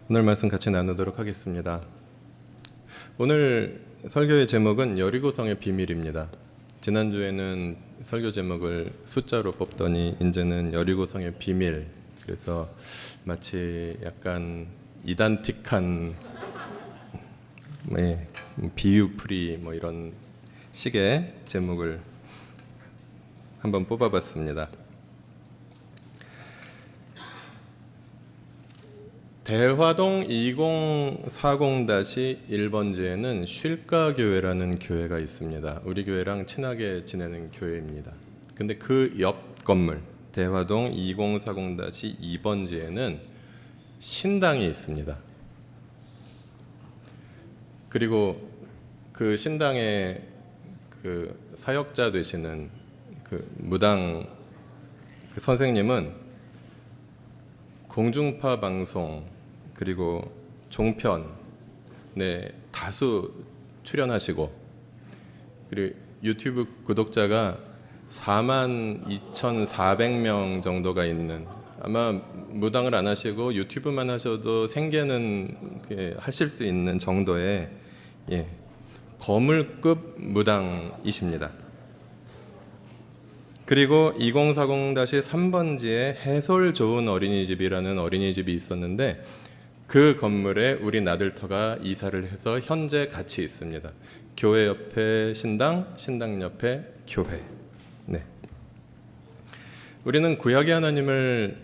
오늘 말씀 같이 나누도록 하겠습니다. 오늘 설교의 제목은 여리고성의 비밀입니다. 지난주에는 설교 제목을 숫자로 뽑더니 이제는 여리고성의 비밀, 그래서 마치 약간 이단틱한 비유풀이 이런 식의 제목을 한번 뽑아봤습니다. 대화동 2040-1번지에는 쉴가교회라는 교회가 있습니다. 우리 교회랑 친하게 지내는 교회입니다. 근데 그 옆 건물 대화동 2040-2번지에는 신당이 있습니다. 그리고 그 신당의 그 사역자 되시는 그 무당 그 선생님은 공중파 방송 그리고 종편에 다수 출연하시고, 그리고 유튜브 구독자가 42,400명 정도가 있는, 아마 무당을 안 하시고 유튜브만 하셔도 생계는 하실 수 있는 정도의 거물급 무당이십니다. 그리고 2040-3번지에 해솔 좋은 어린이집이라는 어린이집이 있었는데 그 건물에 우리 나들터가 이사를 해서 현재 같이 있습니다. 교회 옆에 신당, 신당 옆에 교회. 우리는 구약의 하나님을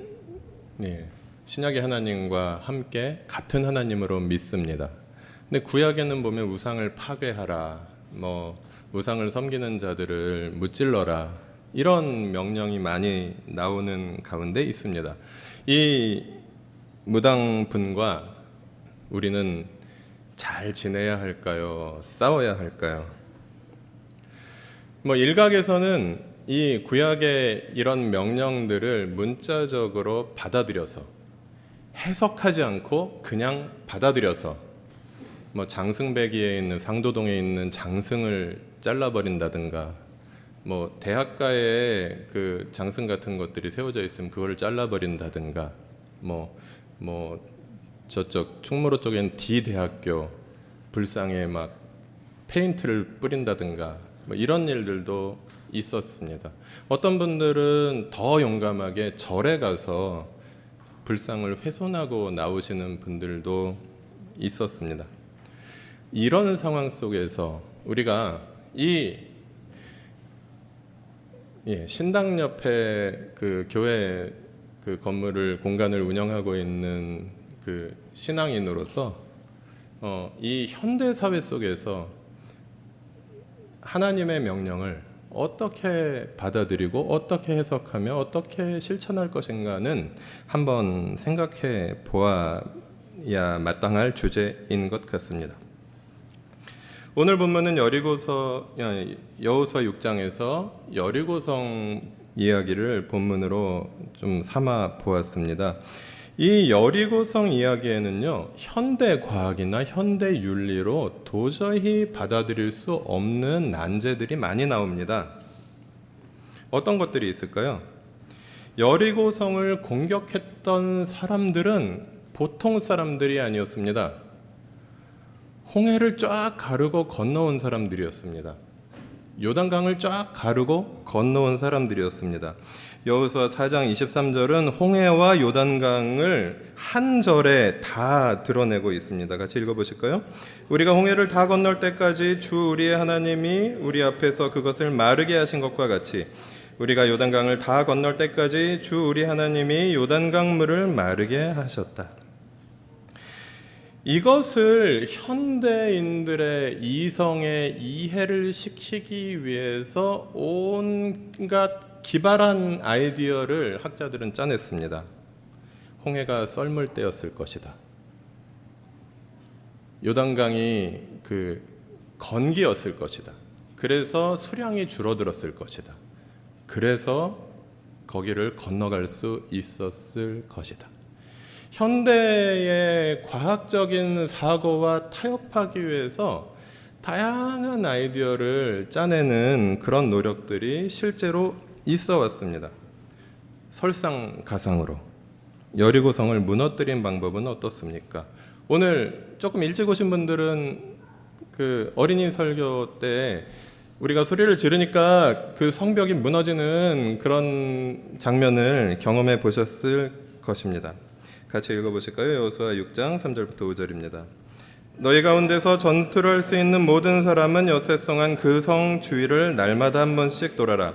신약의 하나님과 함께 같은 하나님으로 믿습니다. 근데 구약에는 보면 우상을 파괴하라, 우상을 섬기는 자들을 무찔러라, 이런 명령이 많이 나오는 가운데 있습니다. 이 무당분과 우리는 잘 지내야 할까요? 싸워야 할까요? 일각에서는 이 구약의 이런 명령들을 문자적으로 받아들여서 해석하지 않고 그냥 받아들여서 장승배기에 있는 상도동에 있는 장승을 잘라버린다든가, 대학가에 그 장승 같은 것들이 세워져 있으면 그거를 잘라버린다든가, 저쪽 충무로 쪽엔 D대학교 불상에 막 페인트를 뿌린다든가, 이런 일들도 있었습니다. 어떤 분들은 더 용감하게 절에 가서 불상을 훼손하고 나오시는 분들도 있었습니다. 이런 상황 속에서 우리가 이 신당 옆에 그 교회 그 건물을 공간을 운영하고 있는 그 신앙인으로서 이 현대 사회 속에서 하나님의 명령을 어떻게 받아들이고 어떻게 해석하며 어떻게 실천할 것인가는 한번 생각해 보아야 마땅할 주제인 것 같습니다. 오늘 본문은 여호수아 6장에서 여리고성 이야기를 본문으로 좀 삼아 보았습니다. 이 여리고성 이야기에는요, 현대 과학이나 현대 윤리로 도저히 받아들일 수 없는 난제들이 많이 나옵니다. 어떤 것들이 있을까요? 여리고성을 공격했던 사람들은 보통 사람들이 아니었습니다. 홍해를 쫙 가르고 건너온 사람들이었습니다. 요단강을 쫙 가르고 건너온 사람들이었습니다. 여호수아 4장 23절은 홍해와 요단강을 한 절에 다 드러내고 있습니다. 같이 읽어보실까요? 우리가 홍해를 다 건널 때까지 주 우리의 하나님이 우리 앞에서 그것을 마르게 하신 것과 같이 우리가 요단강을 다 건널 때까지 주 우리 하나님이 요단강 물을 마르게 하셨다. 이것을 현대인들의 이성에 이해를 시키기 위해서 온갖 기발한 아이디어를 학자들은 짜냈습니다. 홍해가 썰물 때였을 것이다. 요단강이 그 건기였을 것이다. 그래서 수량이 줄어들었을 것이다. 그래서 거기를 건너갈 수 있었을 것이다. 현대의 과학적인 사고와 타협하기 위해서 다양한 아이디어를 짜내는 그런 노력들이 실제로 있어 왔습니다. 설상가상으로. 여리고성을 무너뜨린 방법은 어떻습니까? 오늘 조금 일찍 오신 분들은 그 어린이 설교 때 우리가 소리를 지르니까 그 성벽이 무너지는 그런 장면을 경험해 보셨을 것입니다. 같이 읽어보실까요? 여호수아 6장 3절부터 5절입니다. 너희 가운데서 전투를 할 수 있는 모든 사람은 엿새송 한 그 성 주위를 날마다 한 번씩 돌아라.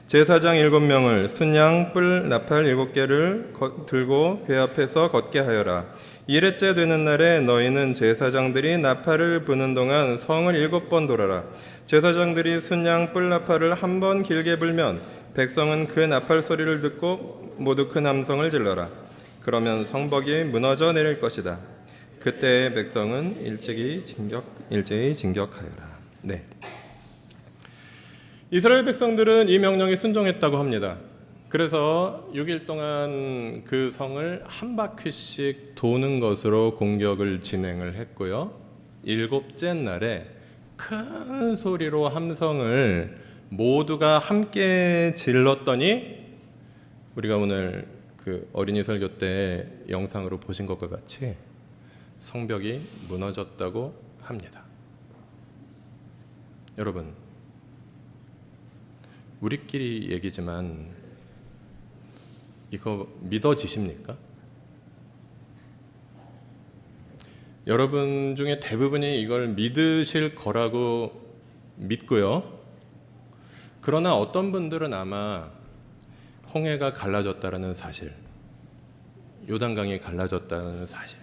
제사장 7명을 순양 뿔 나팔 7개를 들고 궤 앞에서 걷게 하여라. 1회째 되는 날에 너희는 제사장들이 나팔을 부는 동안 성을 7번 돌아라. 제사장들이 순양 뿔 나팔을 한 번 길게 불면 백성은 그 나팔 소리를 듣고 모두 큰 함성을 질러라. 그러면 성벽이 무너져 내릴 것이다. 그때 백성은 일제히 진격하여라. 네. 이스라엘 백성들은 이 명령에 순종했다고 합니다. 그래서 6일 동안 그 성을 한 바퀴씩 도는 것으로 공격을 진행을 했고요. 7째 날에 큰 소리로 함성을 모두가 함께 질렀더니 우리가 오늘 그 어린이 설교 때 영상으로 보신 것과 같이 성벽이 무너졌다고 합니다. 여러분, 우리끼리 얘기지만 이거 믿어지십니까? 여러분 중에 대부분이 이걸 믿으실 거라고 믿고요. 그러나 어떤 분들은 아마 홍해가 갈라졌다는 사실, 요단강이 갈라졌다는 사실,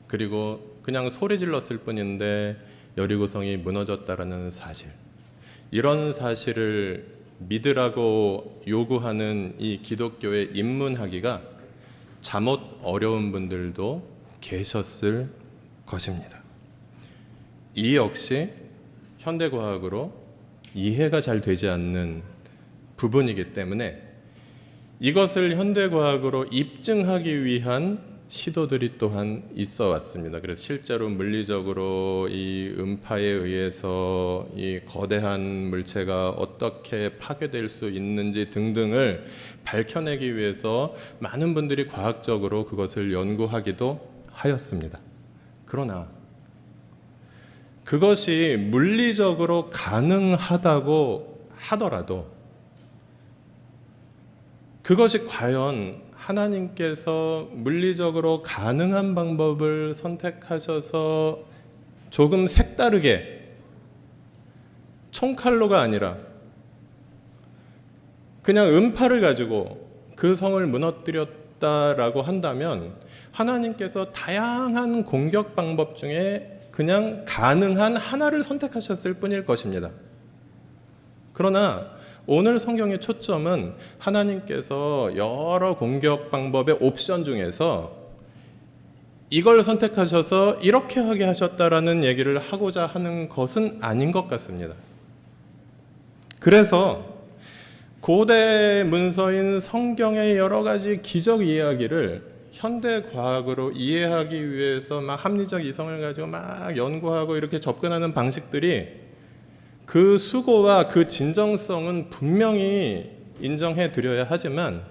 그리고 그냥 소리 질렀을 뿐인데 여리고성이 무너졌다는 사실, 이런 사실을 믿으라고 요구하는 이 기독교에 입문하기가 잠옷 어려운 분들도 계셨을 것입니다. 이 역시 현대과학으로 이해가 잘 되지 않는 부분이기 때문에 이것을 현대과학으로 입증하기 위한 시도들이 또한 있어 왔습니다. 그래서 실제로 물리적으로 이 음파에 의해서 이 거대한 물체가 어떻게 파괴될 수 있는지 등등을 밝혀내기 위해서 많은 분들이 과학적으로 그것을 연구하기도 하였습니다. 그러나 그것이 물리적으로 가능하다고 하더라도 그것이 과연 하나님께서 물리적으로 가능한 방법을 선택하셔서 조금 색다르게 총칼로가 아니라 그냥 음파를 가지고 그 성을 무너뜨렸다라고 한다면 하나님께서 다양한 공격 방법 중에 그냥 가능한 하나를 선택하셨을 뿐일 것입니다. 그러나 오늘 성경의 초점은 하나님께서 여러 공격 방법의 옵션 중에서 이걸 선택하셔서 이렇게 하게 하셨다라는 얘기를 하고자 하는 것은 아닌 것 같습니다. 그래서 고대 문서인 성경의 여러 가지 기적 이야기를 현대 과학으로 이해하기 위해서 막 합리적 이성을 가지고 막 연구하고 이렇게 접근하는 방식들이 그 수고와 그 진정성은 분명히 인정해 드려야 하지만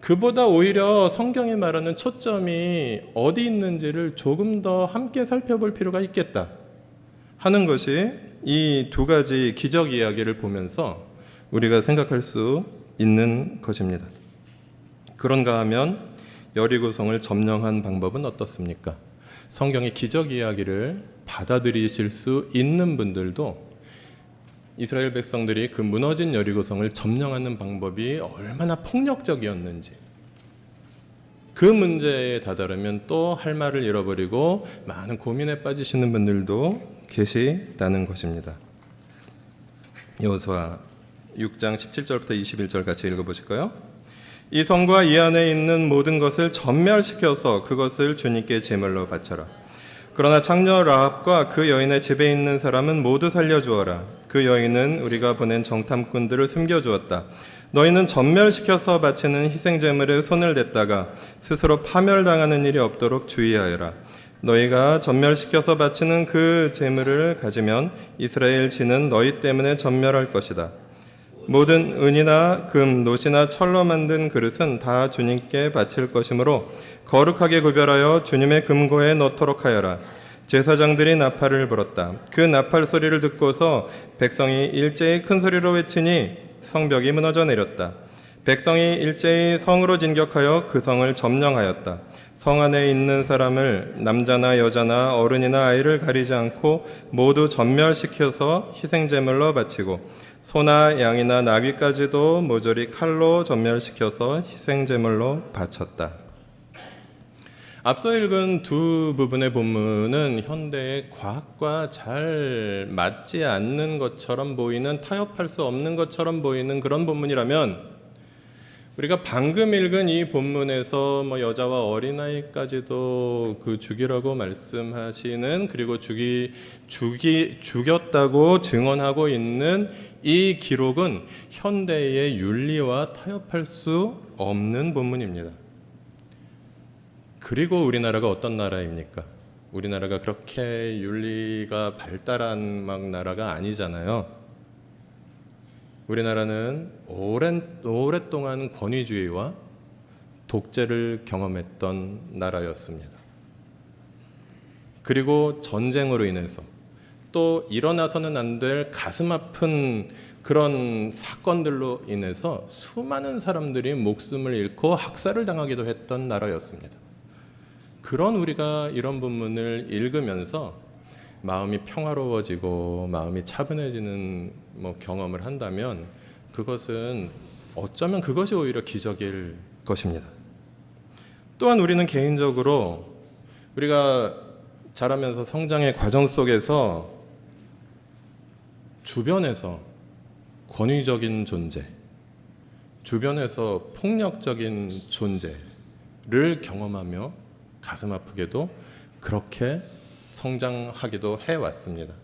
그보다 오히려 성경이 말하는 초점이 어디 있는지를 조금 더 함께 살펴볼 필요가 있겠다 하는 것이 이 두 가지 기적 이야기를 보면서 우리가 생각할 수 있는 것입니다. 그런가 하면 여리고성을 점령한 방법은 어떻습니까? 성경의 기적 이야기를 받아들이실 수 있는 분들도 이스라엘 백성들이 그 무너진 여리고성을 점령하는 방법이 얼마나 폭력적이었는지 그 문제에 다다르면 또 할 말을 잃어버리고 많은 고민에 빠지시는 분들도 계시다는 것입니다. 여호수아 6장 17절부터 21절 같이 읽어보실까요? 이 성과 이 안에 있는 모든 것을 전멸시켜서 그것을 주님께 제물로 바쳐라. 그러나 창녀 라합과 그 여인의 집에 있는 사람은 모두 살려주어라. 그 여인은 우리가 보낸 정탐꾼들을 숨겨주었다. 너희는 전멸시켜서 바치는 희생제물에 손을 댔다가 스스로 파멸당하는 일이 없도록 주의하여라. 너희가 전멸시켜서 바치는 그 제물을 가지면 이스라엘 진은 너희 때문에 전멸할 것이다. 모든 은이나 금, 놋이나 철로 만든 그릇은 다 주님께 바칠 것이므로 거룩하게 구별하여 주님의 금고에 넣도록 하여라. 제사장들이 나팔을 불었다. 그 나팔 소리를 듣고서 백성이 일제히 큰 소리로 외치니 성벽이 무너져 내렸다. 백성이 일제히 성으로 진격하여 그 성을 점령하였다. 성 안에 있는 사람을 남자나 여자나 어른이나 아이를 가리지 않고 모두 전멸시켜서 희생제물로 바치고 소나 양이나 나귀까지도 모조리 칼로 전멸시켜서 희생제물로 바쳤다. 앞서 읽은 두 부분의 본문은 현대의 과학과 잘 맞지 않는 것처럼 보이는, 타협할 수 없는 것처럼 보이는 그런 본문이라면, 우리가 방금 읽은 이 본문에서 여자와 어린아이까지도 그 죽이라고 말씀하시는, 그리고 죽였다고 증언하고 있는 이 기록은 현대의 윤리와 타협할 수 없는 본문입니다. 그리고 우리나라가 어떤 나라입니까? 우리나라가 그렇게 윤리가 발달한 나라가 아니잖아요. 우리나라는 오랫동안 권위주의와 독재를 경험했던 나라였습니다. 그리고 전쟁으로 인해서 또 일어나서는 안 될 가슴 아픈 그런 사건들로 인해서 수많은 사람들이 목숨을 잃고 학살을 당하기도 했던 나라였습니다. 그런 우리가 이런 본문을 읽으면서 마음이 평화로워지고 마음이 차분해지는 경험을 한다면 그것은 어쩌면 그것이 오히려 기적일 것입니다. 또한 우리는 개인적으로 우리가 자라면서 성장의 과정 속에서 주변에서 권위적인 존재, 주변에서 폭력적인 존재를 경험하며 가슴 아프게도 그렇게 성장하기도 해왔습니다.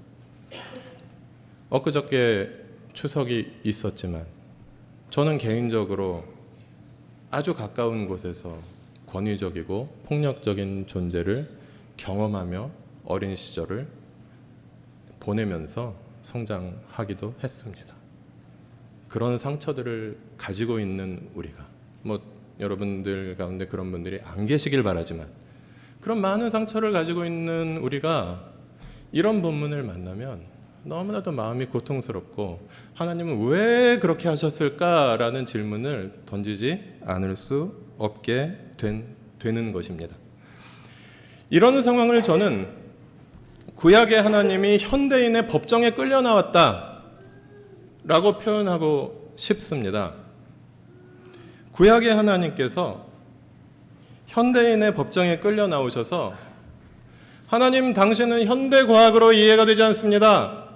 엊그저께 추석이 있었지만 저는 개인적으로 아주 가까운 곳에서 권위적이고 폭력적인 존재를 경험하며 어린 시절을 보내면서 성장하기도 했습니다. 그런 상처들을 가지고 있는 우리가, 여러분들 가운데 그런 분들이 안 계시길 바라지만, 그런 많은 상처를 가지고 있는 우리가 이런 본문을 만나면 너무나도 마음이 고통스럽고 하나님은 왜 그렇게 하셨을까라는 질문을 던지지 않을 수 없게 되는 것입니다. 이런 상황을 저는 구약의 하나님이 현대인의 법정에 끌려 나왔다 라고 표현하고 싶습니다. 구약의 하나님께서 현대인의 법정에 끌려 나오셔서 하나님 당신은 현대 과학으로 이해가 되지 않습니다.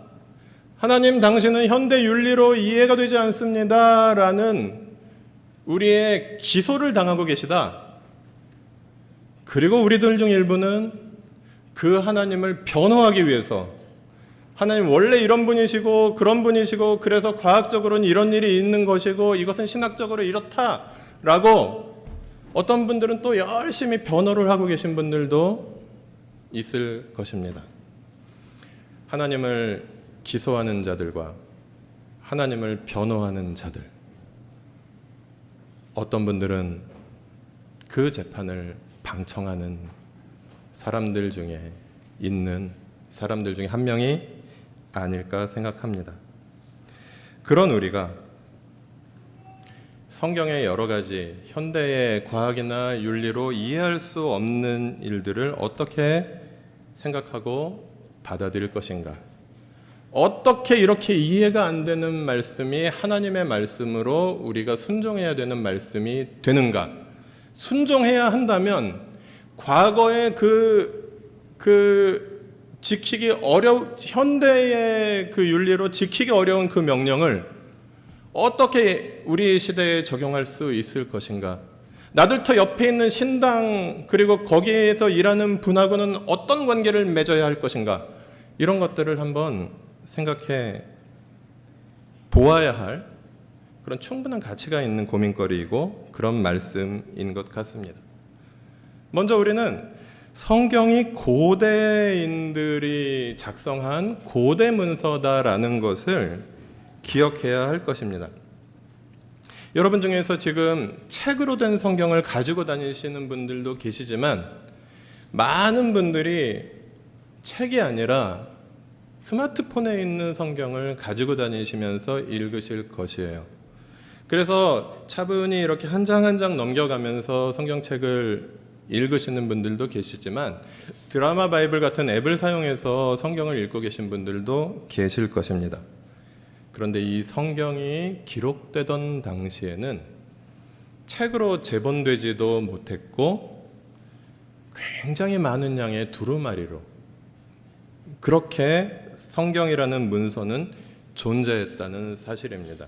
하나님 당신은 현대 윤리로 이해가 되지 않습니다. 라는 우리의 기소를 당하고 계시다. 그리고 우리들 중 일부는 그 하나님을 변호하기 위해서 하나님 원래 이런 분이시고 그런 분이시고 그래서 과학적으로는 이런 일이 있는 것이고 이것은 신학적으로 이렇다라고 어떤 분들은 또 열심히 변호를 하고 계신 분들도 있을 것입니다. 하나님을 기소하는 자들과 하나님을 변호하는 자들, 어떤 분들은 그 재판을 방청하는 사람들 중에 한 명이 아닐까 생각합니다. 그런 우리가 성경의 여러 가지 현대의 과학이나 윤리로 이해할 수 없는 일들을 어떻게 생각하고 받아들일 것인가? 어떻게 이렇게 이해가 안 되는 말씀이 하나님의 말씀으로 우리가 순종해야 되는 말씀이 되는가? 순종해야 한다면 과거의 현대의 그 윤리로 지키기 어려운 그 명령을 어떻게 우리 시대에 적용할 수 있을 것인가? 나들터 옆에 있는 신당 그리고 거기에서 일하는 분하고는 어떤 관계를 맺어야 할 것인가? 이런 것들을 한번 생각해 보아야 할 그런 충분한 가치가 있는 고민거리이고 그런 말씀인 것 같습니다. 먼저 우리는 성경이 고대인들이 작성한 고대 문서다라는 것을 기억해야 할 것입니다. 여러분 중에서 지금 책으로 된 성경을 가지고 다니시는 분들도 계시지만 많은 분들이 책이 아니라 스마트폰에 있는 성경을 가지고 다니시면서 읽으실 것이에요. 그래서 차분히 이렇게 한 장 한 장 넘겨가면서 성경책을 읽으시는 분들도 계시지만 드라마 바이블 같은 앱을 사용해서 성경을 읽고 계신 분들도 계실 것입니다. 그런데 이 성경이 기록되던 당시에는 책으로 제본되지도 못했고 굉장히 많은 양의 두루마리로 그렇게 성경이라는 문서는 존재했다는 사실입니다.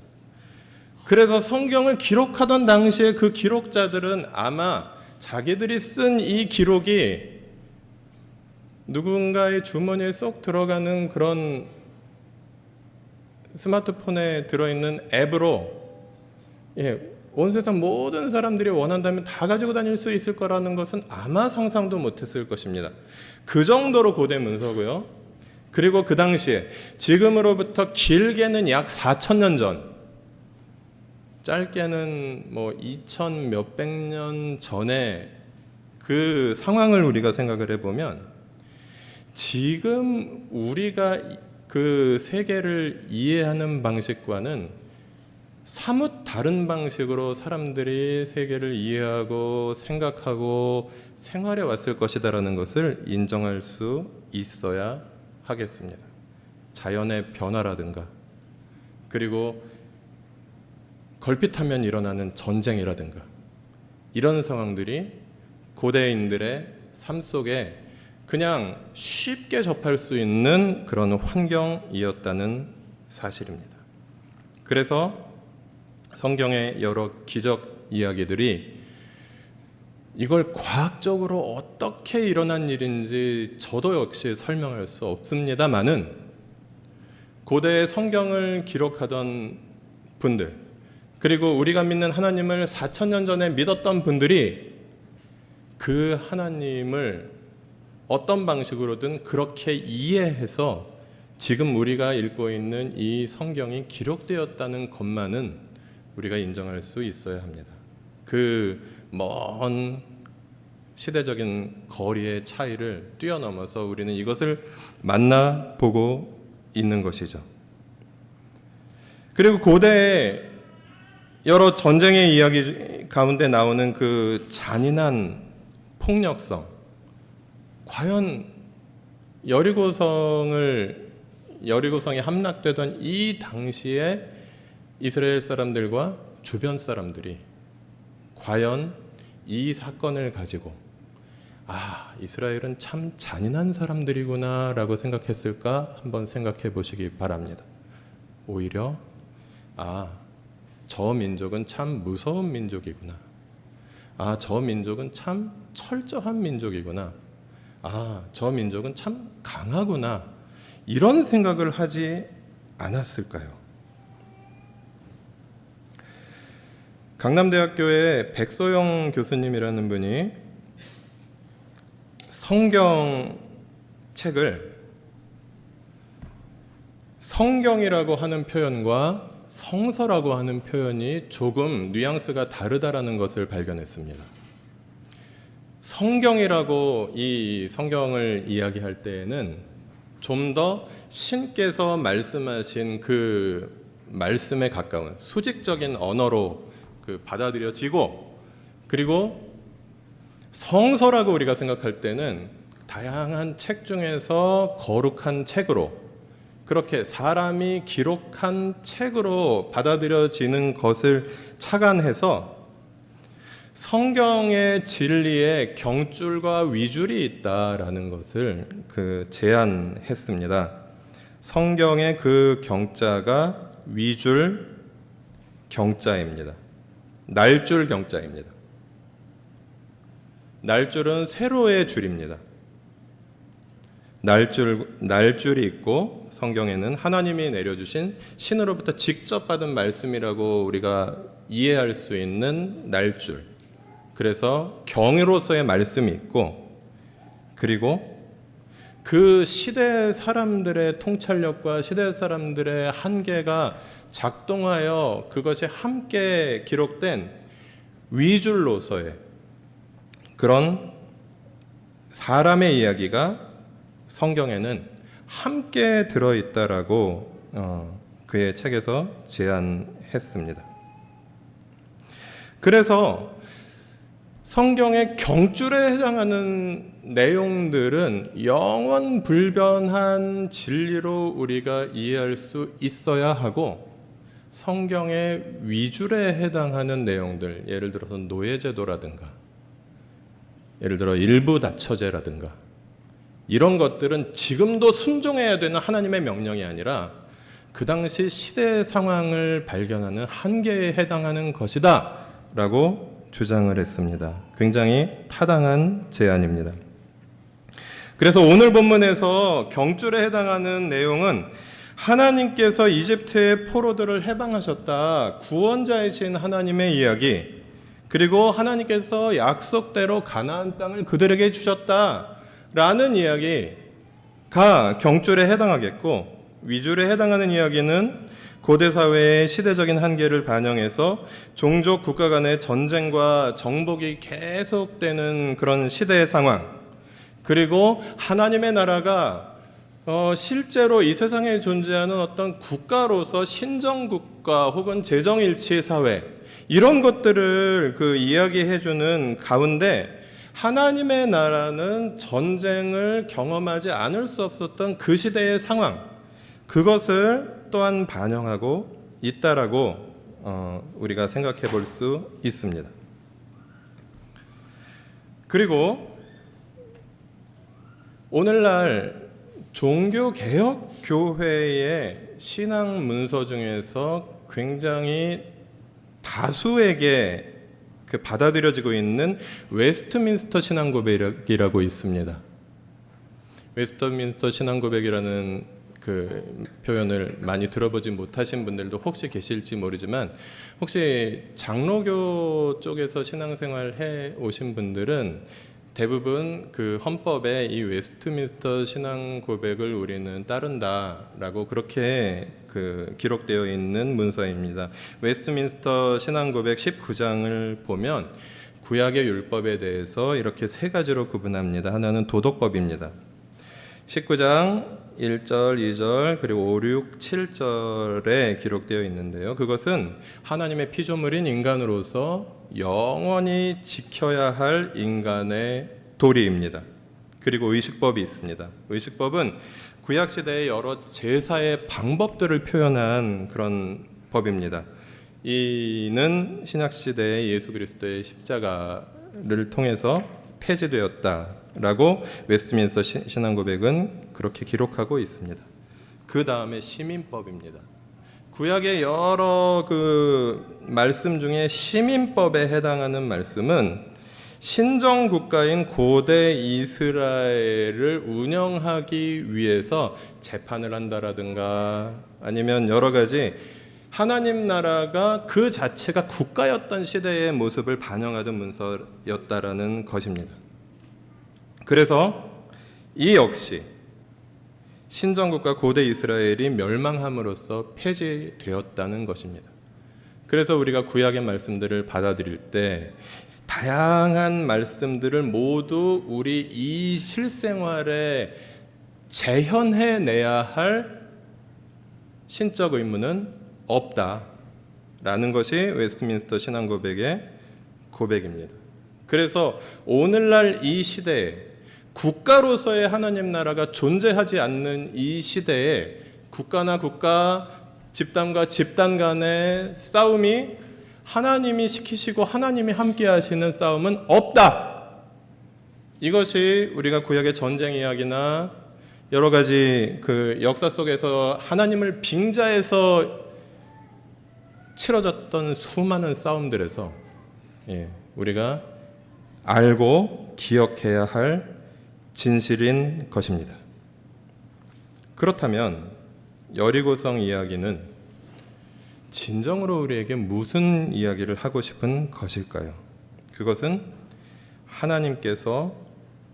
그래서 성경을 기록하던 당시에 그 기록자들은 아마 자기들이 쓴 이 기록이 누군가의 주머니에 쏙 들어가는 그런 스마트폰에 들어있는 앱으로 온 세상 모든 사람들이 원한다면 다 가지고 다닐 수 있을 거라는 것은 아마 상상도 못했을 것입니다. 그 정도로 고대 문서고요. 그리고 그 당시에 지금으로부터 길게는 약 4,000년 전, 짧게는 2,000 몇백 년 전에 그 상황을 우리가 생각을 해보면 지금 우리가 그 세계를 이해하는 방식과는 사뭇 다른 방식으로 사람들이 세계를 이해하고 생각하고 생활해 왔을 것이다라는 것을 인정할 수 있어야 하겠습니다. 자연의 변화라든가 그리고 걸핏하면 일어나는 전쟁이라든가 이런 상황들이 고대인들의 삶 속에 그냥 쉽게 접할 수 있는 그런 환경이었다는 사실입니다. 그래서 성경의 여러 기적 이야기들이 이걸 과학적으로 어떻게 일어난 일인지 저도 역시 설명할 수 없습니다만은 고대의 성경을 기록하던 분들 그리고 우리가 믿는 하나님을 4,000년 전에 믿었던 분들이 그 하나님을 어떤 방식으로든 그렇게 이해해서 지금 우리가 읽고 있는 이 성경이 기록되었다는 것만은 우리가 인정할 수 있어야 합니다. 그 먼 시대적인 거리의 차이를 뛰어넘어서 우리는 이것을 만나보고 있는 것이죠. 그리고 고대의 여러 전쟁의 이야기 가운데 나오는 그 잔인한 폭력성, 과연 여리고성이 함락되던 이 당시에 이스라엘 사람들과 주변 사람들이 과연 이 사건을 가지고 이스라엘은 참 잔인한 사람들이구나 라고 생각했을까 한번 생각해 보시기 바랍니다. 오히려 저 민족은 참 무서운 민족이구나. 저 민족은 참 철저한 민족이구나. 저 민족은 참 강하구나. 이런 생각을 하지 않았을까요? 강남대학교의 백소영 교수님이라는 분이 성경책을 성경이라고 하는 표현과 성서라고 하는 표현이 조금 뉘앙스가 다르다라는 것을 발견했습니다. 성경이라고 이 성경을 이야기할 때에는 좀 더 신께서 말씀하신 그 말씀에 가까운 수직적인 언어로 받아들여지고, 그리고 성서라고 우리가 생각할 때는 다양한 책 중에서 거룩한 책으로, 그렇게 사람이 기록한 책으로 받아들여지는 것을 착안해서 성경의 진리에 경줄과 위줄이 있다라는 것을 제안했습니다. 성경의 그 경자가 위줄 경자입니다. 날줄 경자입니다. 날줄은 세로의 줄입니다. 날줄이 있고 성경에는 하나님이 내려주신 신으로부터 직접 받은 말씀이라고 우리가 이해할 수 있는 날줄. 그래서 경으로서의 말씀이 있고, 그리고 그 시대 사람들의 통찰력과 시대 사람들의 한계가 작동하여 그것이 함께 기록된 위줄로서의 그런 사람의 이야기가 성경에는 함께 들어있다라고 그의 책에서 제안했습니다. 그래서 성경의 경줄에 해당하는 내용들은 영원 불변한 진리로 우리가 이해할 수 있어야 하고, 성경의 위줄에 해당하는 내용들, 예를 들어서 노예제도라든가, 예를 들어 일부 다처제라든가, 이런 것들은 지금도 순종해야 되는 하나님의 명령이 아니라 그 당시 시대의 상황을 발견하는 한계에 해당하는 것이다 라고 주장을 했습니다. 굉장히 타당한 제안입니다. 그래서 오늘 본문에서 경줄에 해당하는 내용은 하나님께서 이집트의 포로들을 해방하셨다, 구원자이신 하나님의 이야기, 그리고 하나님께서 약속대로 가나안 땅을 그들에게 주셨다라는 이야기가 경줄에 해당하겠고, 위줄에 해당하는 이야기는 고대 사회의 시대적인 한계를 반영해서 종족 국가 간의 전쟁과 정복이 계속되는 그런 시대의 상황, 그리고 하나님의 나라가 실제로 이 세상에 존재하는 어떤 국가로서 신정국가 혹은 재정일치 사회, 이런 것들을 이야기해주는 가운데 하나님의 나라는 전쟁을 경험하지 않을 수 없었던 그 시대의 상황, 그것을 또한 반영하고 있다라고 우리가 생각해 볼 수 있습니다. 그리고 오늘날 종교개혁교회의 신앙 문서 중에서 굉장히 다수에게 받아들여지고 있는 웨스트민스터 신앙고백이라고 있습니다. 웨스트민스터 신앙고백이라는 그 표현을 많이 들어보지 못하신 분들도 혹시 계실지 모르지만, 혹시 장로교 쪽에서 신앙생활 해 오신 분들은 대부분 그 헌법에 이 웨스트민스터 신앙 고백을 우리는 따른다라고 그렇게 기록되어 있는 문서입니다. 웨스트민스터 신앙 고백 19장을 보면 구약의 율법에 대해서 이렇게 세 가지로 구분합니다. 하나는 도덕법입니다. 19장 1절, 2절, 그리고 5, 6, 7절에 기록되어 있는데요. 그것은 하나님의 피조물인 인간으로서 영원히 지켜야 할 인간의 도리입니다. 그리고 의식법이 있습니다. 의식법은 구약시대의 여러 제사의 방법들을 표현한 그런 법입니다. 이는 신약시대의 예수 그리스도의 십자가를 통해서 폐지되었다라고 웨스트민스터 신앙고백은 그렇게 기록하고 있습니다. 그 다음에 시민법입니다. 구약의 여러 말씀 중에 시민법에 해당하는 말씀은 신정국가인 고대 이스라엘을 운영하기 위해서 재판을 한다라든가, 아니면 여러 가지 하나님 나라가 그 자체가 국가였던 시대의 모습을 반영하던 문서였다라는 것입니다. 그래서 이 역시 신정국가 고대 이스라엘이 멸망함으로써 폐지되었다는 것입니다. 그래서 우리가 구약의 말씀들을 받아들일 때 다양한 말씀들을 모두 우리 이 실생활에 재현해내야 할 신적 의무는 없다라는 것이 웨스트민스터 신앙고백의 고백입니다. 그래서 오늘날 이 시대에 국가로서의 하나님 나라가 존재하지 않는 이 시대에 국가나 국가, 집단과 집단 간의 싸움이 하나님이 시키시고 하나님이 함께 하시는 싸움은 없다. 이것이 우리가 구약의 전쟁 이야기나 여러 가지 역사 속에서 하나님을 빙자해서 치러졌던 수많은 싸움들에서 우리가 알고 기억해야 할 진실인 것입니다. 그렇다면 여리고성 이야기는 진정으로 우리에게 무슨 이야기를 하고 싶은 것일까요? 그것은 하나님께서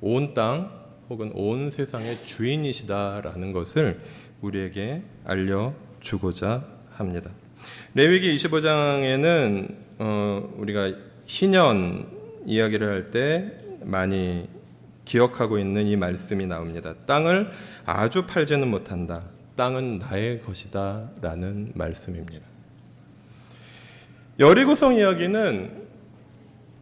온 땅 혹은 온 세상의 주인이시다라는 것을 우리에게 알려주고자 합니다. 레위기 25장에는 우리가 희년 이야기를 할 때 많이 기억하고 있는 이 말씀이 나옵니다. 땅을 아주 팔지는 못한다. 땅은 나의 것이다 라는 말씀입니다. 여리고성 이야기는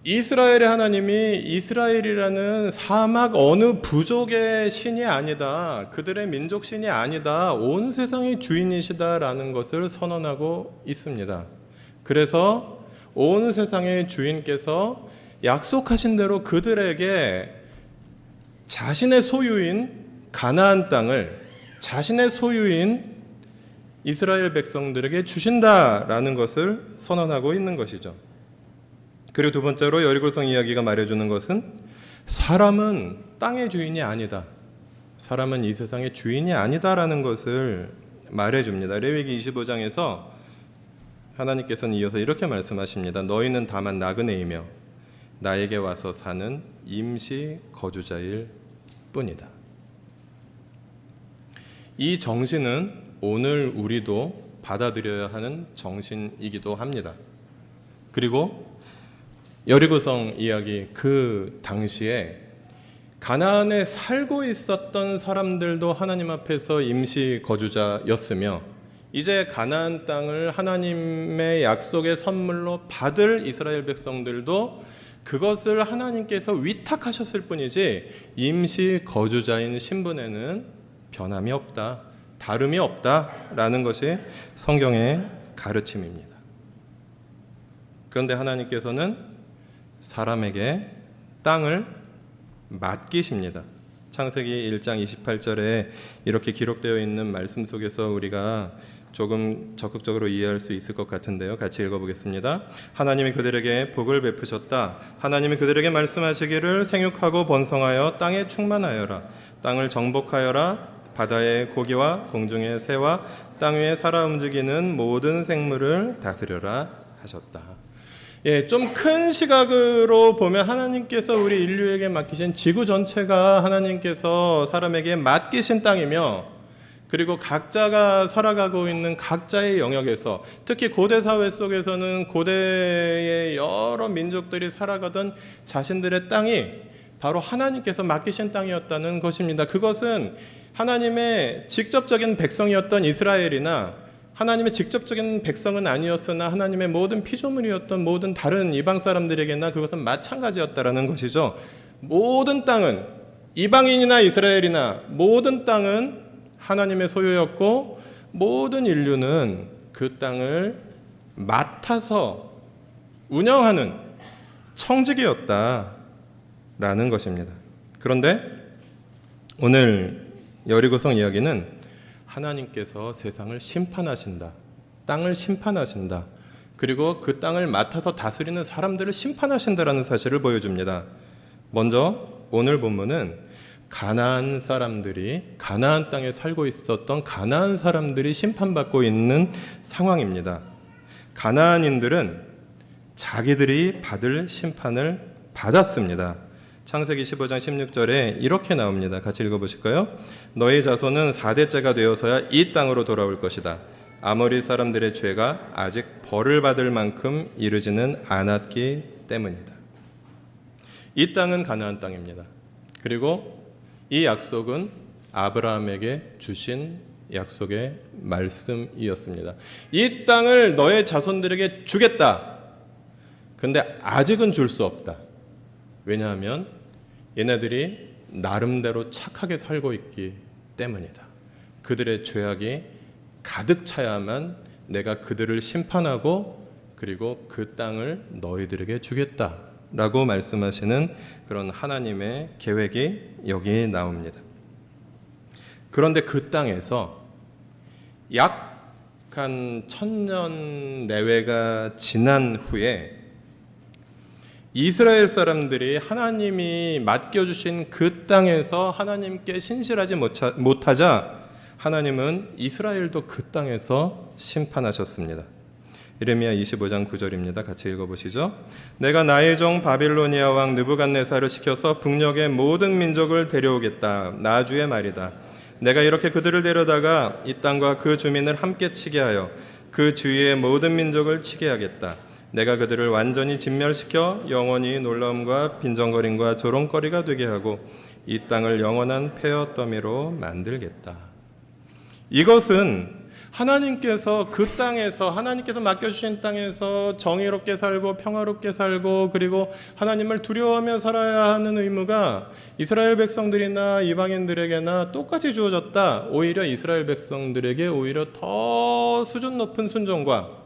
이스라엘의 하나님이 이스라엘이라는 사막 어느 부족의 신이 아니다. 그들의 민족 신이 아니다. 온 세상의 주인이시다라는 것을 선언하고 있습니다. 그래서 온 세상의 주인께서 약속하신 대로 그들에게 자신의 소유인 가나안 땅을 자신의 소유인 이스라엘 백성들에게 주신다라는 것을 선언하고 있는 것이죠. 그리고 두 번째로 여리고성 이야기가 말해주는 것은 사람은 땅의 주인이 아니다. 사람은 이 세상의 주인이 아니다라는 것을 말해줍니다. 레위기 25장에서 하나님께서는 이어서 이렇게 말씀하십니다. 너희는 다만 나그네이며 나에게 와서 사는 임시 거주자일 뿐이다. 이 정신은 오늘 우리도 받아들여야 하는 정신이기도 합니다. 그리고 여리고성 이야기 그 당시에 가나안에 살고 있었던 사람들도 하나님 앞에서 임시 거주자였으며 이제 가나안 땅을 하나님의 약속의 선물로 받을 이스라엘 백성들도 그것을 하나님께서 위탁하셨을 뿐이지 임시 거주자인 신분에는 변함이 없다, 다름이 없다라는 것이 성경의 가르침입니다. 그런데 하나님께서는 사람에게 땅을 맡기십니다. 창세기 1장 28절에 이렇게 기록되어 있는 말씀 속에서 우리가 조금 적극적으로 이해할 수 있을 것 같은데요. 같이 읽어보겠습니다. 하나님이 그들에게 복을 베푸셨다. 하나님이 그들에게 말씀하시기를 생육하고 번성하여 땅에 충만하여라. 땅을 정복하여라. 바다의 고기와 공중의 새와 땅 위에 살아 움직이는 모든 생물을 다스려라 하셨다. 좀 큰 시각으로 보면 하나님께서 우리 인류에게 맡기신 지구 전체가 하나님께서 사람에게 맡기신 땅이며 그리고 각자가 살아가고 있는 각자의 영역에서 특히 고대 사회 속에서는 고대의 여러 민족들이 살아가던 자신들의 땅이 바로 하나님께서 맡기신 땅이었다는 것입니다. 그것은 하나님의 직접적인 백성이었던 이스라엘이나 하나님의 직접적인 백성은 아니었으나 하나님의 모든 피조물이었던 모든 다른 이방 사람들에게나 그것은 마찬가지였다라는 것이죠. 모든 땅은 이방인이나 이스라엘이나 모든 땅은 하나님의 소유였고 모든 인류는 그 땅을 맡아서 운영하는 청지기였다라는 것입니다. 그런데 오늘 여리고성 이야기는 하나님께서 세상을 심판하신다. 땅을 심판하신다. 그리고 그 땅을 맡아서 다스리는 사람들을 심판하신다라는 사실을 보여줍니다. 먼저 오늘 본문은 가나안 사람들이 가나안 땅에 살고 있었던 가나안 사람들이 심판받고 있는 상황입니다. 가나안인들은 자기들이 받을 심판을 받았습니다. 창세기 15장 16절에 이렇게 나옵니다. 같이 읽어보실까요? 너희 자손은 4대째가 되어서야 이 땅으로 돌아올 것이다. 아모리 사람들의 죄가 아직 벌을 받을 만큼 이르지는 않았기 때문이다. 이 땅은 가나안 땅입니다. 그리고 이 약속은 아브라함에게 주신 약속의 말씀이었습니다. 이 땅을 너의 자손들에게 주겠다. 근데 아직은 줄 수 없다. 왜냐하면 얘네들이 나름대로 착하게 살고 있기 때문이다. 그들의 죄악이 가득 차야만 내가 그들을 심판하고 그리고 그 땅을 너희들에게 주겠다라고 말씀하시는 그런 하나님의 계획이 여기 나옵니다. 그런데 그 땅에서 약 한 1000년 내외가 지난 후에 이스라엘 사람들이 하나님이 맡겨주신 그 땅에서 하나님께 신실하지 못하자 하나님은 이스라엘도 그 땅에서 심판하셨습니다. 예레미야 25장 9절입니다. 같이 읽어보시죠. 내가 나의 종 바빌로니아 왕 느부갓네살을 시켜서 북녘의 모든 민족을 데려오겠다. 나 주의 말이다. 내가 이렇게 그들을 데려다가 이 땅과 그 주민을 함께 치게 하여 그 주위의 모든 민족을 치게 하겠다. 내가 그들을 완전히 진멸시켜 영원히 놀라움과 빈정거림과 조롱거리가 되게 하고 이 땅을 영원한 폐허 더미로 만들겠다. 이것은 하나님께서 그 땅에서, 하나님께서 맡겨주신 땅에서 정의롭게 살고 평화롭게 살고 그리고 하나님을 두려워하며 살아야 하는 의무가 이스라엘 백성들이나 이방인들에게나 똑같이 주어졌다. 오히려 이스라엘 백성들에게 오히려 더 수준 높은 순종과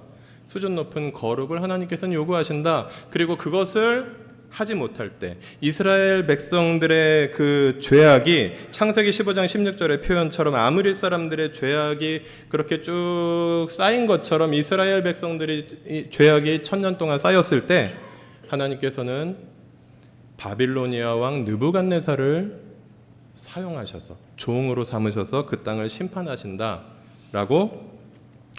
수준 높은 거룩을 하나님께서는 요구하신다. 그리고 그것을 하지 못할 때 이스라엘 백성들의 그 죄악이 창세기 15장 16절의 표현처럼 아므리 사람들의 죄악이 그렇게 쭉 쌓인 것처럼 이스라엘 백성들의 죄악이 1000년 동안 쌓였을 때 하나님께서는 바빌로니아 왕 느부갓네살을 사용하셔서 종으로 삼으셔서 그 땅을 심판하신다라고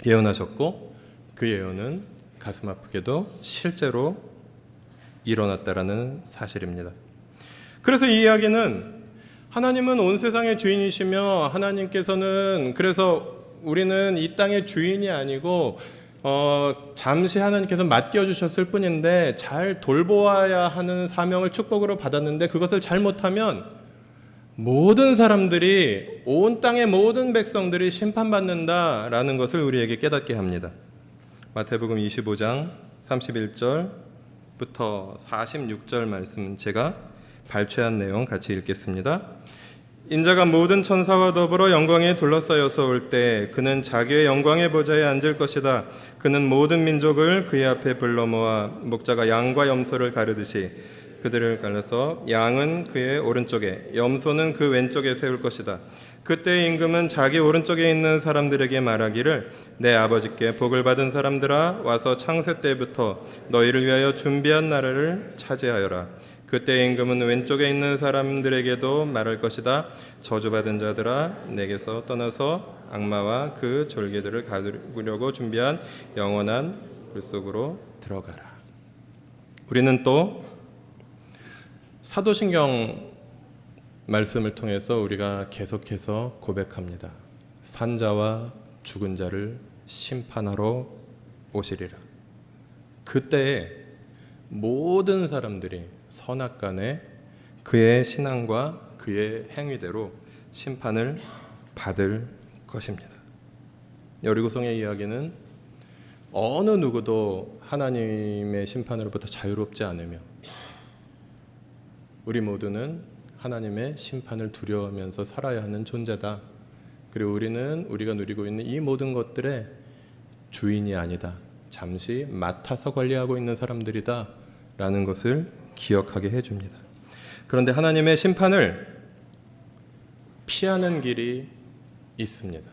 예언하셨고 그 예언은 가슴 아프게도 실제로 일어났다라는 사실입니다. 그래서 이 이야기는 하나님은 온 세상의 주인이시며 하나님께서는 그래서 우리는 이 땅의 주인이 아니고 잠시 하나님께서 맡겨주셨을 뿐인데 잘 돌보아야 하는 사명을 축복으로 받았는데 그것을 잘못하면 모든 사람들이 온 땅의 모든 백성들이 심판받는다라는 것을 우리에게 깨닫게 합니다. 마태복음 25장 31절 부터 46절 말씀 제가 발췌한 내용 같이 읽겠습니다. 인자가 모든 천사와 더불어 영광에 둘러싸여서 올 때 그는 자기의 영광의 보좌에 앉을 것이다. 그는 모든 민족을 그의 앞에 불러 모아 목자가 양과 염소를 가르듯이 그들을 갈라서 양은 그의 오른쪽에 염소는 그 왼쪽에 세울 것이다. 그때 임금은 자기 오른쪽에 있는 사람들에게 말하기를 내 아버지께 복을 받은 사람들아 와서 창세 때부터 너희를 위하여 준비한 나라를 차지하여라. 그때 임금은 왼쪽에 있는 사람들에게도 말할 것이다. 저주받은 자들아 내게서 떠나서 악마와 그 졸개들을 가두려고 준비한 영원한 불 속으로 들어가라. 우리는 또 사도신경 말씀을 통해서 우리가 계속해서 고백합니다. 산자와 죽은 자를 심판하러 오시리라. 그때에 모든 사람들이 선악간에 그의 신앙과 그의 행위대로 심판을 받을 것입니다. 여리고성의 이야기는 어느 누구도 하나님의 심판으로부터 자유롭지 않으며 우리 모두는 하나님의 심판을 두려워하면서 살아야 하는 존재다. 그리고 우리는 우리가 누리고 있는 이 모든 것들의 주인이 아니다. 잠시 맡아서 관리하고 있는 사람들이다. 라는 것을 기억하게 해줍니다. 그런데 하나님의 심판을 피하는 길이 있습니다.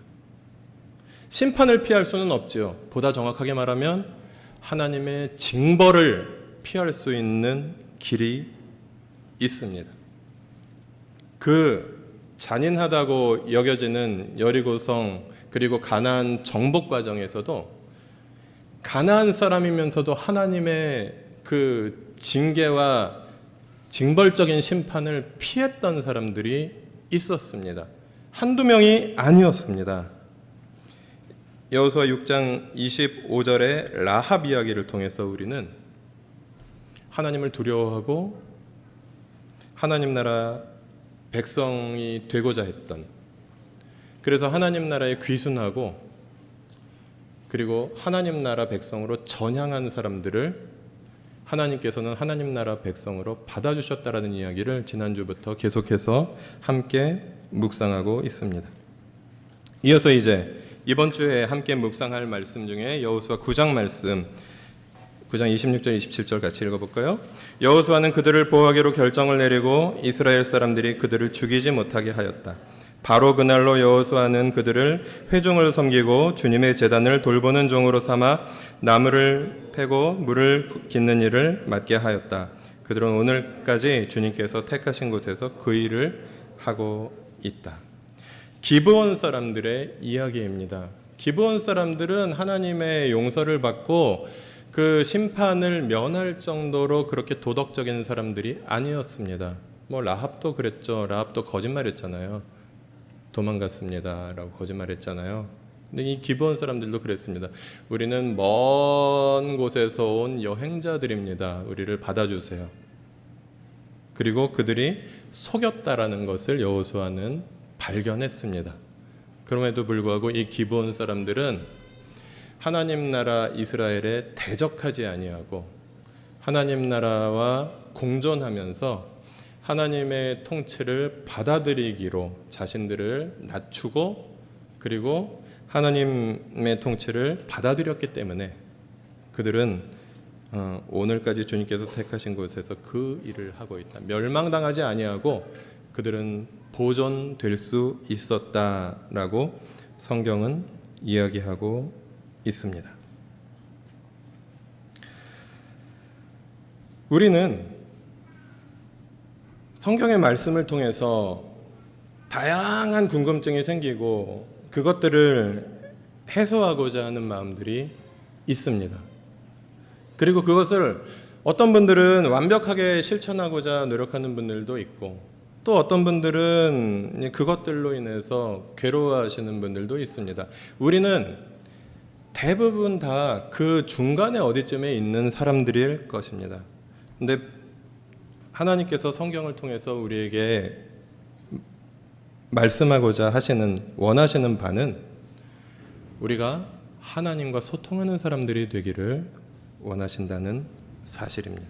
심판을 피할 수는 없지요. 보다 정확하게 말하면 하나님의 징벌을 피할 수 있는 길이 있습니다. 그 잔인하다고 여겨지는 여리고성 그리고 가나안 정복 과정에서도 가나안 사람이면서도 하나님의 그 징계와 징벌적인 심판을 피했던 사람들이 있었습니다. 한두 명이 아니었습니다. 여호수아 6장 25절의 라합 이야기를 통해서 우리는 하나님을 두려워하고 하나님 나라 백성이 되고자 했던, 그래서 하나님 나라에 귀순하고 그리고 하나님 나라 백성으로 전향한 사람들을 하나님께서는 하나님 나라 백성으로 받아주셨다라는 이야기를 지난주부터 계속해서 함께 묵상하고 있습니다. 이어서 이제 이번 주에 함께 묵상할 말씀 중에 여호수아 9장 말씀 9장 26절 27절 같이 읽어볼까요? 여호수아는 그들을 보호하기로 결정을 내리고 이스라엘 사람들이 그들을 죽이지 못하게 하였다. 바로 그날로 여호수아는 그들을 회중을 섬기고 주님의 제단을 돌보는 종으로 삼아 나무를 패고 물을 깃는 일을 맡게 하였다. 그들은 오늘까지 주님께서 택하신 곳에서 그 일을 하고 있다. 기브온 사람들의 이야기입니다. 기브온 사람들은 하나님의 용서를 받고 그 심판을 면할 정도로 그렇게 도덕적인 사람들이 아니었습니다. 라합도 그랬죠. 라합도 거짓말했잖아요. 도망갔습니다 라고 거짓말했잖아요. 근데 이 기브온 사람들도 그랬습니다. 우리는 먼 곳에서 온 여행자들입니다. 우리를 받아주세요. 그리고 그들이 속였다라는 것을 여호수아는 발견했습니다. 그럼에도 불구하고 이 기브온 사람들은 하나님 나라 이스라엘에 대적하지 아니하고 하나님 나라와 공존하면서 하나님의 통치를 받아들이기로 자신들을 낮추고 그리고 하나님의 통치를 받아들였기 때문에 그들은 오늘까지 주님께서 택하신 곳에서 그 일을 하고 있다. 멸망당하지 아니하고 그들은 보존될 수 있었다라고 성경은 이야기하고 있습니다. 우리는 성경의 말씀을 통해서 다양한 궁금증이 생기고 그것들을 해소하고자 하는 마음들이 있습니다. 그리고 그것을 어떤 분들은 완벽하게 실천하고자 노력하는 분들도 있고 또 어떤 분들은 그것들로 인해서 괴로워하시는 분들도 있습니다. 우리는 대부분 다 그 중간에 어디쯤에 있는 사람들일 것입니다. 근데 하나님께서 성경을 통해서 우리에게 말씀하고자 하시는 원하시는 바는 우리가 하나님과 소통하는 사람들이 되기를 원하신다는 사실입니다.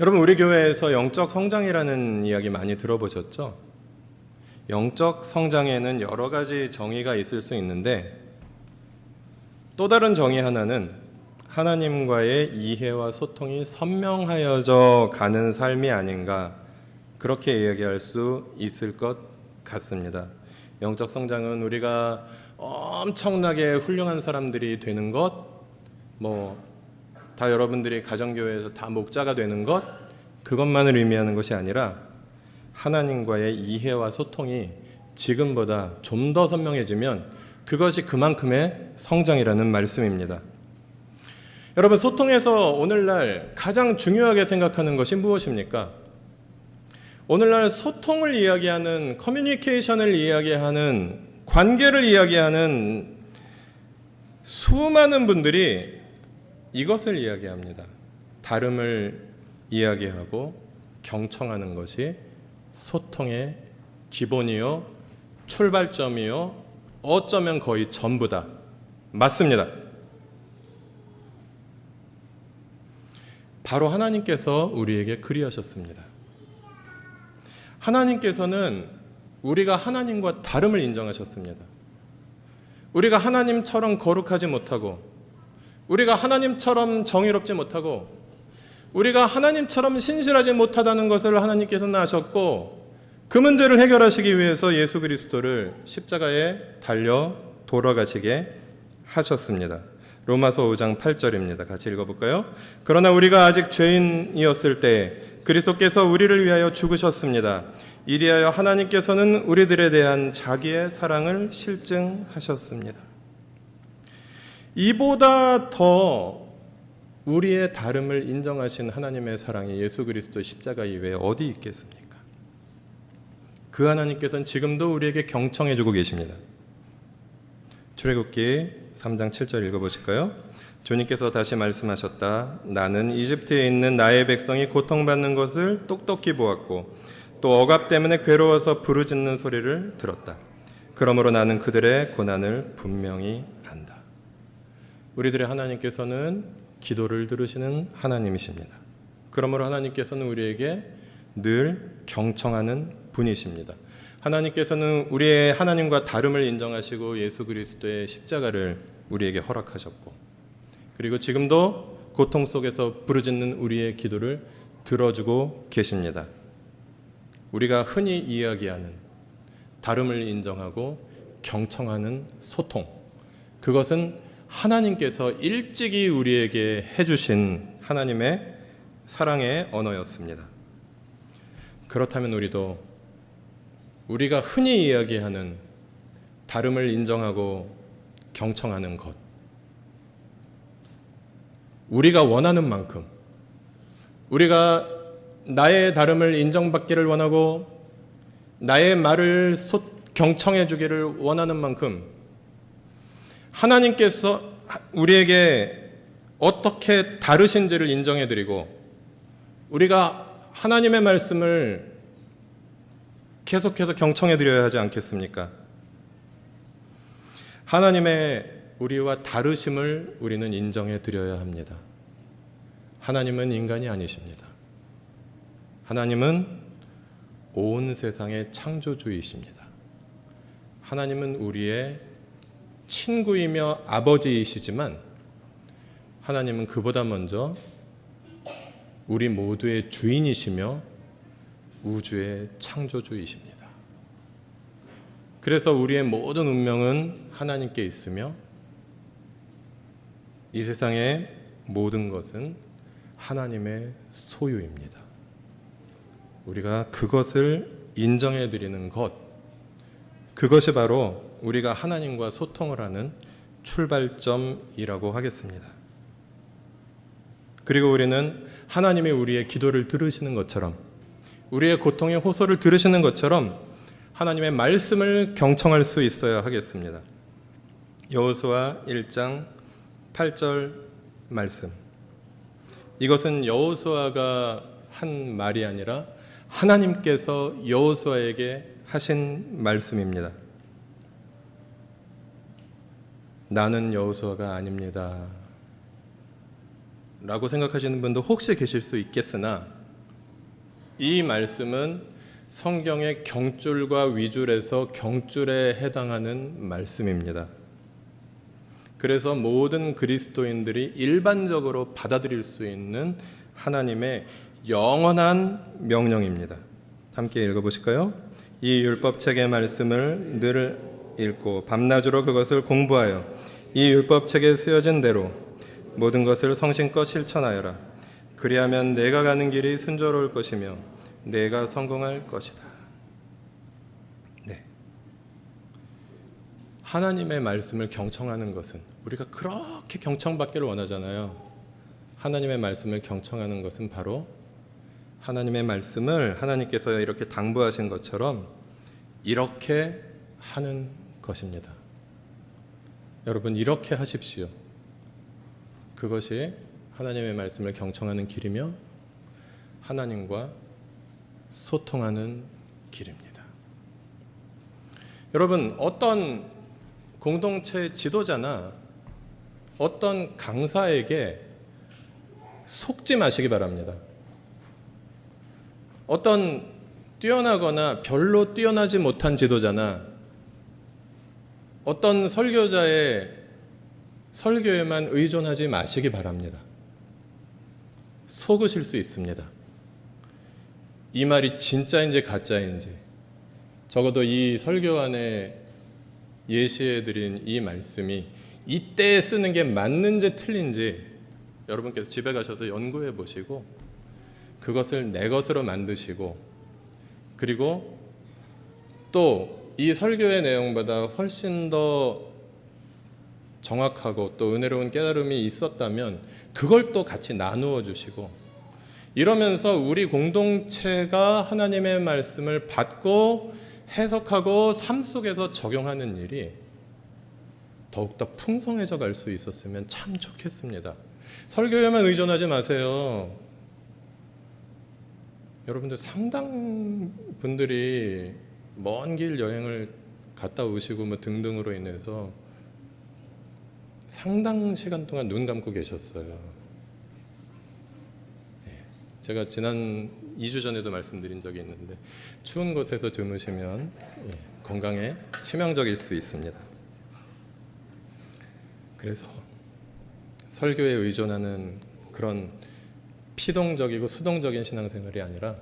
여러분 우리 교회에서 영적 성장이라는 이야기 많이 들어보셨죠? 영적 성장에는 여러 가지 정의가 있을 수 있는데 또 다른 정의 하나는 하나님과의 이해와 소통이 선명하여져 가는 삶이 아닌가 그렇게 이야기할 수 있을 것 같습니다. 영적 성장은 우리가 엄청나게 훌륭한 사람들이 되는 것, 다 여러분들이 가정교회에서 다 목자가 되는 것, 그것만을 의미하는 것이 아니라 하나님과의 이해와 소통이 지금보다 좀 더 선명해지면 그것이 그만큼의 성장이라는 말씀입니다. 여러분 소통에서 오늘날 가장 중요하게 생각하는 것이 무엇입니까? 오늘날 소통을 이야기하는 커뮤니케이션을 이야기하는 관계를 이야기하는 수많은 분들이 이것을 이야기합니다. 다름을 이야기하고 경청하는 것이 소통의 기본이요 출발점이요 어쩌면 거의 전부다. 맞습니다. 바로 하나님께서 우리에게 그리하셨습니다. 하나님께서는 우리가 하나님과 다름을 인정하셨습니다. 우리가 하나님처럼 거룩하지 못하고 우리가 하나님처럼 정의롭지 못하고 우리가 하나님처럼 신실하지 못하다는 것을 하나님께서는 아셨고 그 문제를 해결하시기 위해서 예수 그리스도를 십자가에 달려 돌아가시게 하셨습니다. 로마서 5장 8절입니다. 같이 읽어볼까요? 그러나 우리가 아직 죄인이었을 때 그리스도께서 우리를 위하여 죽으셨습니다. 이리하여 하나님께서는 우리들에 대한 자기의 사랑을 실증하셨습니다. 이보다 더 우리의 다름을 인정하신 하나님의 사랑이 예수 그리스도의 십자가 이외에 어디 있겠습니까? 그 하나님께서는 지금도 우리에게 경청해주고 계십니다. 출애굽기 3장 7절 읽어보실까요? 주님께서 다시 말씀하셨다. 나는 이집트에 있는 나의 백성이 고통받는 것을 똑똑히 보았고 또 억압 때문에 괴로워서 부르짖는 소리를 들었다. 그러므로 나는 그들의 고난을 분명히 안다. 우리들의 하나님께서는 기도를 들으시는 하나님이십니다. 그러므로 하나님께서는 우리에게 늘 경청하는 분이십니다. 하나님께서는 우리의 하나님과 다름을 인정하시고 예수 그리스도의 십자가를 우리에게 허락하셨고 그리고 지금도 고통 속에서 부르짖는 우리의 기도를 들어주고 계십니다. 우리가 흔히 이야기하는 다름을 인정하고 경청하는 소통, 그것은 하나님께서 일찍이 우리에게 해주신 하나님의 사랑의 언어였습니다. 그렇다면 우리가 흔히 이야기하는 다름을 인정하고 경청하는 것, 우리가 원하는 만큼 우리가 나의 다름을 인정받기를 원하고 나의 말을 경청해 주기를 원하는 만큼 하나님께서 우리에게 어떻게 다르신지를 인정해 드리고 우리가 하나님의 말씀을 계속해서 경청해 드려야 하지 않겠습니까? 하나님의 우리와 다르심을 우리는 인정해 드려야 합니다. 하나님은 인간이 아니십니다. 하나님은 온 세상의 창조주이십니다. 하나님은 우리의 친구이며 아버지이시지만 하나님은 그보다 먼저 우리 모두의 주인이시며 우주의 창조주이십니다. 그래서 우리의 모든 운명은 하나님께 있으며 이 세상의 모든 것은 하나님의 소유입니다. 우리가 그것을 인정해 드리는 것, 그것이 바로 우리가 하나님과 소통을 하는 출발점이라고 하겠습니다. 그리고 우리는 하나님이 우리의 기도를 들으시는 것처럼, 우리의 고통의 호소를 들으시는 것처럼 하나님의 말씀을 경청할 수 있어야 하겠습니다. 여호수아 1장 8절 말씀. 이것은 여호수아가 한 말이 아니라 하나님께서 여호수아에게 하신 말씀입니다. 나는 여호수아가 아닙니다 라고 생각하시는 분도 혹시 계실 수 있겠으나 이 말씀은 성경의 경줄과 위줄에서 경줄에 해당하는 말씀입니다. 그래서 모든 그리스도인들이 일반적으로 받아들일 수 있는 하나님의 영원한 명령입니다. 함께 읽어보실까요? 이 율법책의 말씀을 늘 읽고 밤낮으로 그것을 공부하여 이 율법책에 쓰여진 대로 모든 것을 성심껏 실천하여라. 그리하면 내가 가는 길이 순조로울 것이며 내가 성공할 것이다. 네. 하나님의 말씀을 경청하는 것은 우리가 그렇게 경청받기를 원하잖아요. 하나님의 말씀을 경청하는 것은 바로 하나님의 말씀을 하나님께서 이렇게 당부하신 것처럼 이렇게 하는 것입니다. 여러분, 이렇게 하십시오. 그것이 하나님의 말씀을 경청하는 길이며 하나님과 소통하는 길입니다. 여러분, 어떤 공동체 지도자나 어떤 강사에게 속지 마시기 바랍니다. 어떤 뛰어나거나 별로 뛰어나지 못한 지도자나 어떤 설교자의 설교에만 의존하지 마시기 바랍니다. 속으실 수 있습니다. 이 말이 진짜인지 가짜인지, 적어도 이 설교 안에 예시해드린 이 말씀이 이때에 쓰는 게 맞는지 틀린지 여러분께서 집에 가셔서 연구해 보시고 그것을 내 것으로 만드시고, 그리고 또 이 설교의 내용보다 훨씬 더 정확하고 또 은혜로운 깨달음이 있었다면 그걸 또 같이 나누어 주시고, 이러면서 우리 공동체가 하나님의 말씀을 받고 해석하고 삶 속에서 적용하는 일이 더욱더 풍성해져 갈 수 있었으면 참 좋겠습니다. 설교에만 의존하지 마세요. 여러분들 상당 분들이 먼 길 여행을 갔다 오시고 뭐 등등으로 인해서 상당 시간 동안 눈 감고 계셨어요. 제가 지난 2주 전에도 말씀드린 적이 있는데 추운 곳에서 주무시면 건강에 치명적일 수 있습니다. 그래서 설교에 의존하는 그런 피동적이고 수동적인 신앙생활이 아니라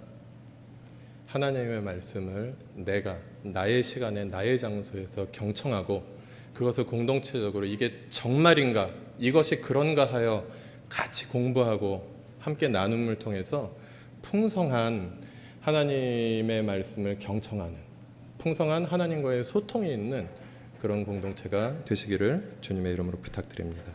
하나님의 말씀을 내가 나의 시간에 나의 장소에서 경청하고 그것을 공동체적으로 이게 정말인가, 이것이 그런가 하여 같이 공부하고 함께 나눔을 통해서 풍성한 하나님의 말씀을 경청하는, 풍성한 하나님과의 소통이 있는 그런 공동체가 되시기를 주님의 이름으로 부탁드립니다.